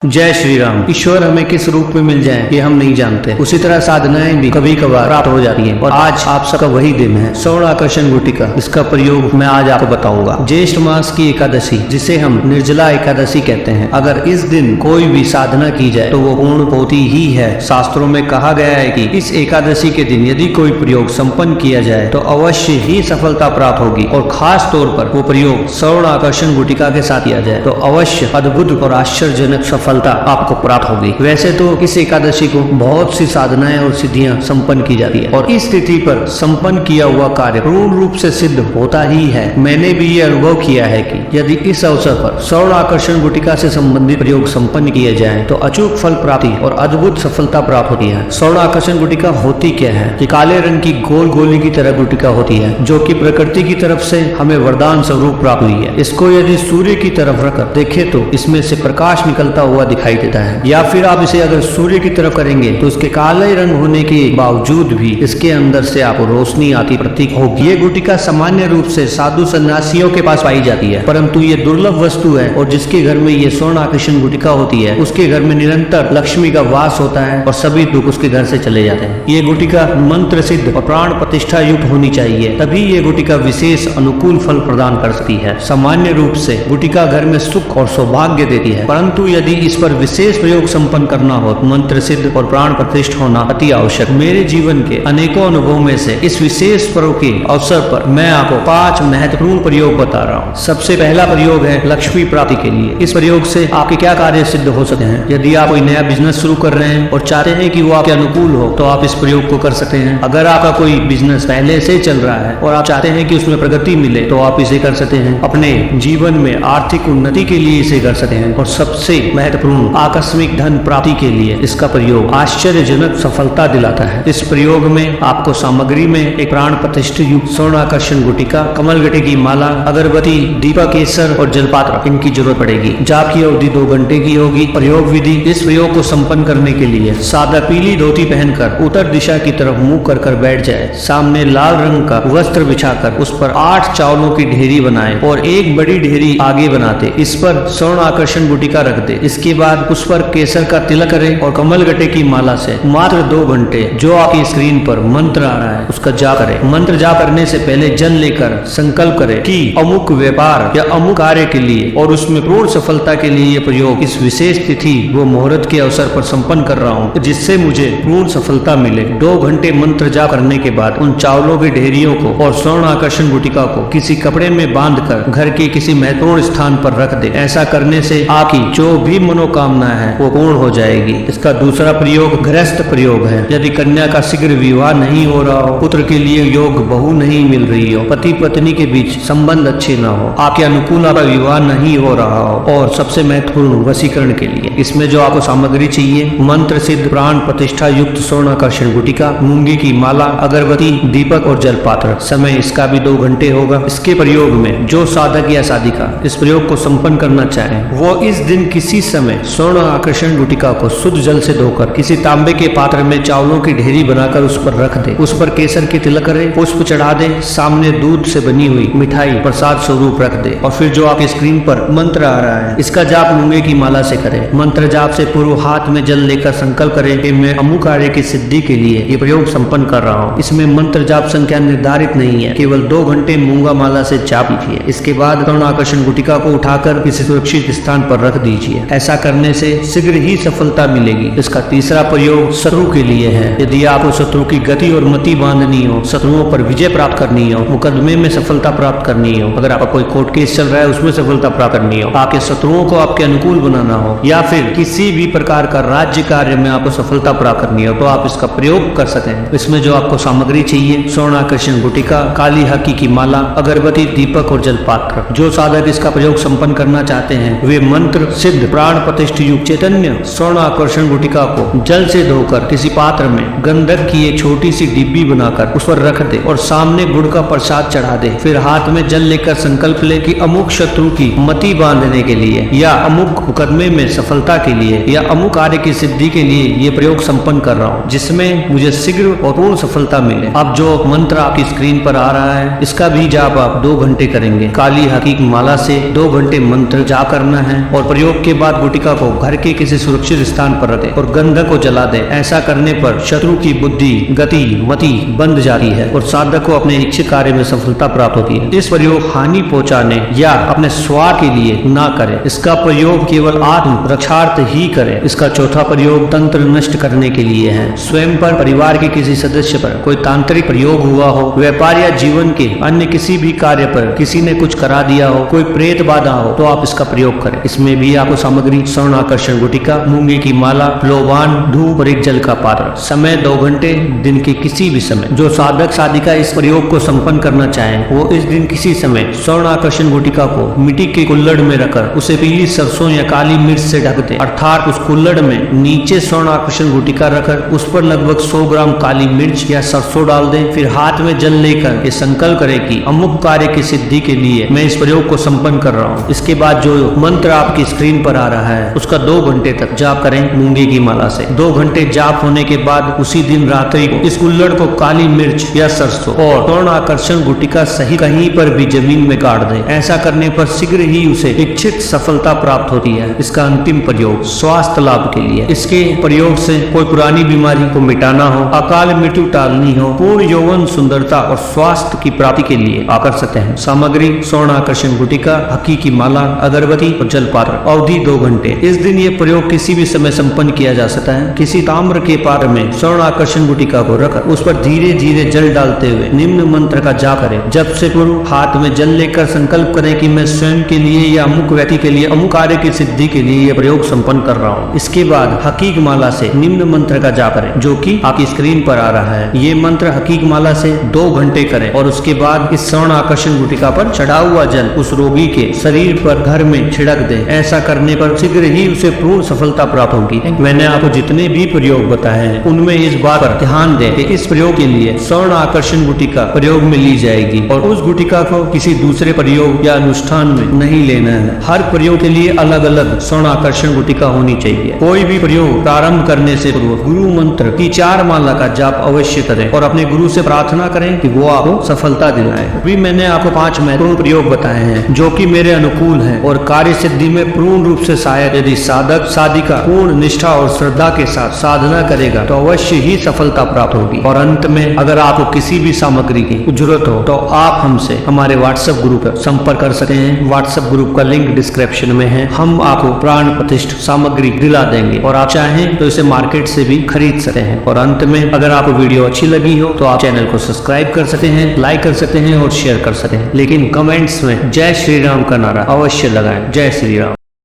जय श्री राम। ईश्वर हमें किस रूप में मिल जाए ये हम नहीं जानते। उसी तरह साधनाएं भी कभी कभार प्राप्त हो जाती हैं और आज आप सबका वही दिन है। स्वर्ण आकर्षण गुटिका, इसका प्रयोग मैं आज आपको बताऊंगा। ज्येष्ठ मास की एकादशी, जिसे हम निर्जला एकादशी कहते हैं, अगर इस दिन कोई भी साधना की जाए तो वो पूर्ण होती ही है। शास्त्रों में कहा गया है कि इस एकादशी के दिन यदि कोई प्रयोग संपन्न किया जाए तो अवश्य ही सफलता प्राप्त होगी और खास तौर पर वो प्रयोग स्वर्ण आकर्षण गुटिका के साथ किया जाए तो अवश्य अद्भुत और आश्चर्यजनक सफलता आपको प्राप्त होगी। वैसे तो इस एकादशी को बहुत सी साधनाएं और सिद्धियां संपन्न की जाती है और इस तिथि पर संपन्न किया हुआ कार्य पूर्ण रूप से सिद्ध होता ही है। मैंने भी ये अनुभव किया है कि यदि इस अवसर पर स्वर्ण आकर्षण गुटिका से संबंधित प्रयोग संपन्न किए जाएं तो अचूक फल प्राप्ति और अद्भुत सफलता प्राप्त होती है। स्वर्ण आकर्षण गुटिका होती क्या है? कि काले रंग की गोल गोली की तरह गुटिका होती है जो कि प्रकृति की तरफ से हमें वरदान स्वरूप प्राप्त हुई है। इसको यदि सूर्य की तरफ रखकर देखे तो इसमें से प्रकाश निकलता हुआ दिखाई देता है, या फिर आप इसे अगर सूर्य की तरफ करेंगे तो इसके काले रंग होने के बावजूद भी इसके अंदर से आपको रोशनी आती प्रतीत होगी। ये गुटिका सामान्य रूप से साधु सन्यासियों के पास पाई जाती है, परंतु ये दुर्लभ वस्तु है और जिसके घर में ये स्वर्ण आकर्षण गुटिका होती है उसके घर में निरंतर लक्ष्मी का वास होता है और सभी दुख उसके घर से चले जाते हैं। ये गुटिका मंत्र सिद्ध और प्राण प्रतिष्ठा युक्त होनी चाहिए, तभी ये गुटिका विशेष अनुकूल फल प्रदान कर सकती है। सामान्य रूप से गुटिका घर में सुख और सौभाग्य देती है, परंतु यदि इस पर विशेष प्रयोग संपन्न करना हो तो मंत्र सिद्ध और प्राण प्रतिष्ठ होना अति आवश्यक। मेरे जीवन के अनेकों अनुभवों में से इस विशेष पर्व के अवसर पर मैं आपको 5 महत्वपूर्ण प्रयोग बता रहा हूँ। सबसे पहला प्रयोग है लक्ष्मी प्राप्ति के लिए। इस प्रयोग से आपके क्या कार्य सिद्ध हो सकते हैं? यदि आप कोई नया बिजनेस शुरू कर रहे हैं और चाहते हैं कि वो आपके अनुकूल हो तो आप इस प्रयोग को कर सकते हैं। अगर आपका कोई बिजनेस पहले से चल रहा है और आप चाहते हैं कि उसमें प्रगति मिले तो आप इसे कर सकते हैं। अपने जीवन में आर्थिक उन्नति के लिए इसे कर सकते हैं और सबसे महत्वपूर्ण आकस्मिक धन प्राप्ति के लिए इसका प्रयोग आश्चर्यजनक सफलता दिलाता है। इस प्रयोग में आपको सामग्री में एक प्राण प्रतिष्ठित युक्त स्वर्ण आकर्षण गुटिका, कमल गट्टे की माला, अगरबत्ती, दीपक, केसर और जलपात्र इनकी जरूरत पड़ेगी। जाप की अवधि 2 घंटे की होगी। प्रयोग विधि: इस प्रयोग को संपन्न करने के लिए सादा पीली धोती पहनकर उत्तर दिशा की तरफ मुंह कर बैठ जाए। सामने लाल रंग का वस्त्र बिछाकर उस पर 8 चावलों की ढेरी बनाए और एक बड़ी ढेरी आगे बनाते इस पर स्वर्ण आकर्षण गुटिका रख दे। इसके बाद उस पर केसर का तिलक करें और कमल गट्टे की माला से मात्र 2 घंटे जो आपकी स्क्रीन पर मंत्र आ रहा है उसका जाप करें। मंत्र जाप करने से पहले जल लेकर संकल्प करें कि अमुक व्यापार या अमुक कार्य के लिए और उसमें पूर्ण सफलता के लिए ये प्रयोग इस विशेष तिथि व मुहूर्त के अवसर पर संपन्न कर रहा हूँ जिससे मुझे पूर्ण सफलता मिले। 2 घंटे मंत्र जाप करने के बाद उन चावलों की ढेरियों को और स्वर्ण आकर्षण गुटिका को किसी कपड़े में बांधकर घर के किसी महत्वपूर्ण स्थान पर रख दे। ऐसा करने से आपकी जो भी मनोकामना है वो पूर्ण हो जाएगी। इसका दूसरा प्रयोग गृहस्थ प्रयोग है। यदि कन्या का शीघ्र विवाह नहीं हो रहा हो, पुत्र के लिए योग बहू नहीं मिल रही हो, पति पत्नी के बीच संबंध अच्छे न हो, आपके अनुकूल आपका विवाह नहीं हो रहा हो और सबसे महत्वपूर्ण वशीकरण के लिए इसमें जो आपको सामग्री चाहिए: मंत्र सिद्ध प्राण प्रतिष्ठा युक्त स्वर्ण आकर्षण गुटिका, मूंगी की माला, अगरबत्ती, दीपक और जलपात्र। समय इसका भी 2 घंटे होगा। इसके प्रयोग में जो साधक या साधिका इस प्रयोग को संपन्न करना चाहे वो इस दिन किसी समय स्वर्ण आकर्षण गुटिका को शुद्ध जल से धोकर किसी तांबे के पात्र में चावलों की ढेरी बनाकर उस पर रख दे। उस पर केसर की तिलक करे, पुष्प चढ़ा दे, सामने दूध से बनी हुई मिठाई प्रसाद स्वरूप रख दे और फिर जो आपकी स्क्रीन पर मंत्र आ रहा है इसका जाप मूंगे की माला से करे। मंत्र जाप से पूर्व हाथ में जल लेकर संकल्प करे कि मैं अमुक कार्य की सिद्धि के लिए ये प्रयोग संपन्न कर रहा हूँ। इसमें मंत्र जाप संख्या निर्धारित नहीं है, केवल 2 घंटे मूंगा माला से जाप कीजिए। इसके बाद स्वर्ण आकर्षण गुटिका को उठाकर किसी सुरक्षित स्थान पर रख दीजिए। ऐसा करने से शीघ्र ही सफलता मिलेगी। इसका तीसरा प्रयोग शत्रु के लिए है। यदि आपको शत्रु की गति और मति बांधनी हो, शत्रुओं पर विजय प्राप्त करनी हो, मुकदमे में सफलता प्राप्त करनी हो, अगर आपका कोई कोर्ट केस चल रहा है उसमें सफलता प्राप्त करनी हो, आपके शत्रुओं को आपके अनुकूल बनाना हो या फिर किसी भी प्रकार का राज्य कार्य में आपको सफलता प्राप्त करनी हो तो आप इसका प्रयोग कर सकते हैं। इसमें जो आपको सामग्री चाहिए: स्वर्ण आकर्षण गुटिका, काली हकी की माला, अगरबत्ती, दीपक और जलपात्र। जो साधक इसका प्रयोग संपन्न करना चाहते हैं वे मंत्र सिद्ध प्राण प्रतिष्ठित युक्त चैतन्य स्वर्ण आकर्षण गुटिका को जल से धोकर किसी पात्र में गंधक की एक छोटी सी डिब्बी बनाकर उस पर रख दे और सामने गुड़ का प्रसाद चढ़ा दे। फिर हाथ में जल लेकर संकल्प ले कि अमुक शत्रु की मति बांधने के लिए या अमुक मुकदमे में सफलता के लिए या अमुक कार्य की सिद्धि के लिए ये प्रयोग संपन्न कर रहा हूँ जिसमें मुझे शीघ्र और पूर्ण सफलता मिले। अब जो मंत्र आपकी स्क्रीन पर आ रहा है इसका भी जाप आप 2 घंटे करेंगे। काली हकी की माला से 2 घंटे मंत्र जाप करना है और प्रयोग के बाद गुटिका को घर के किसी सुरक्षित स्थान पर रखें और गंधक को जला दें। ऐसा करने पर शत्रु की बुद्धि, गति, मति बंद जाती है और साधक को अपने इच्छित कार्य में सफलता प्राप्त होती है। इस प्रयोग हानि पहुंचाने या अपने स्वार्थ के लिए ना करें। इसका प्रयोग केवल आत्म रक्षार्थ ही करें। इसका चौथा प्रयोग तंत्र नष्ट करने के लिए है। स्वयं पर, परिवार के किसी सदस्य पर कोई तांत्रिक प्रयोग हुआ हो, व्यापार या जीवन के अन्य किसी भी कार्य पर किसी ने कुछ करा दिया हो, कोई प्रेत बाधा हो, तो आप इसका प्रयोग करें। इसमें भी आपको सामग्री स्वर्ण आकर्षण गुटिका, मूंगे की माला, लोबान, धूप और एक जल का पात्र। समय 2 घंटे दिन के किसी भी समय। जो साधक साधिका इस प्रयोग को संपन्न करना चाहें वो इस दिन किसी समय स्वर्ण आकर्षण गुटिका को मिट्टी के कुल्हड़ में रखकर उसे पीली सरसों या काली मिर्च से ढक दें, अर्थात उस कुल्हड़ में नीचे स्वर्ण आकर्षण गुटिका रखकर उस पर लगभग 100 ग्राम काली मिर्च या सरसों डाल दें। फिर हाथ में जल लेकर ये संकल्प करें कि अमुक कार्य की सिद्धि के लिए मैं इस प्रयोग को संपन्न कर रहा हूँ। इसके बाद जो मंत्र आपकी स्क्रीन पर आ रहा है उसका 2 घंटे तक जाप करें मूंगे की माला से। 2 घंटे जाप होने के बाद उसी दिन रात्रि को इस कुल्हड़ को काली मिर्च या सरसों और स्वर्ण आकर्षण गुटिका सही कहीं पर भी जमीन में गाड़ दें। ऐसा करने पर शीघ्र ही उसे इच्छित सफलता प्राप्त होती है। इसका अंतिम प्रयोग स्वास्थ्य लाभ के लिए। इसके प्रयोग से कोई पुरानी बीमारी को मिटाना हो, अकाल मृत्यु टालनी हो, पूर्ण यौवन, सुंदरता और स्वास्थ्य की प्राप्ति के लिए आप कर सकते हैं। सामग्री स्वर्ण आकर्षण गुटिका, हकी की माला, अगरबत्ती और जलपात्र। अवधि 2 घंटे। इस दिन ये प्रयोग किसी भी समय संपन्न किया जा सकता है। किसी ताम्र के पात्र में स्वर्ण आकर्षण गुटिका को रखकर उस पर धीरे धीरे जल डालते हुए निम्न मंत्र का जाप करें। जब से पूर्व हाथ में जल लेकर संकल्प करें कि मैं स्वयं के लिए या अमुक व्यक्ति के लिए अमुक कार्य की सिद्धि के लिए यह प्रयोग संपन्न कर रहा हूँ। इसके बाद हकीक माला से निम्न मंत्र का जाप करें जो कि आपकी स्क्रीन पर आ रहा है। ये मंत्र हकीक माला से 2 घंटे करें और उसके बाद इस स्वर्ण आकर्षण गुटिका पर चढ़ा हुआ जल उस रोगी के शरीर पर घर में छिड़क दें। ऐसा करने पर शीघ्र ही उसे पूर्ण सफलता प्राप्त होगी। मैंने आपको जितने भी प्रयोग बताए हैं उनमें इस बात पर ध्यान दें कि इस प्रयोग के लिए स्वर्ण आकर्षण गुटिका प्रयोग में ली जाएगी और उस गुटिका को किसी दूसरे प्रयोग या अनुष्ठान में नहीं लेना है। हर प्रयोग के लिए अलग अलग स्वर्ण आकर्षण गुटिका होनी चाहिए। कोई भी प्रयोग प्रारंभ करने से पूर्व गुरु मंत्र की 4 माला का जाप अवश्य करें और अपने गुरु से प्रार्थना करें कि वो आपको सफलता दिलाए। अभी मैंने आपको 5 महत्वपूर्ण प्रयोग बताए हैं जो कि मेरे अनुकूल हैं और कार्य सिद्धि में पूर्ण रूप से सहायक। यदि साधक साधिका पूर्ण निष्ठा और श्रद्धा के साथ साधना करेगा तो अवश्य ही सफलता प्राप्त होगी। और अंत में अगर आपको किसी भी सामग्री की जरूरत हो तो आप हमसे हमारे व्हाट्सएप ग्रुप पर संपर्क कर सकते हैं। व्हाट्सएप ग्रुप का लिंक डिस्क्रिप्शन में है। हम आपको प्राण प्रतिष्ठ सामग्री दिला देंगे और आप चाहें तो इसे मार्केट से भी खरीद सकते हैं। और अंत में अगर आपको वीडियो अच्छी लगी हो तो आप चैनल को सब्सक्राइब कर सकते हैं, लाइक कर सकते हैं और शेयर कर सकते हैं। लेकिन कमेंट्स में जय श्री राम का नारा अवश्य लगाएं। जय श्री राम।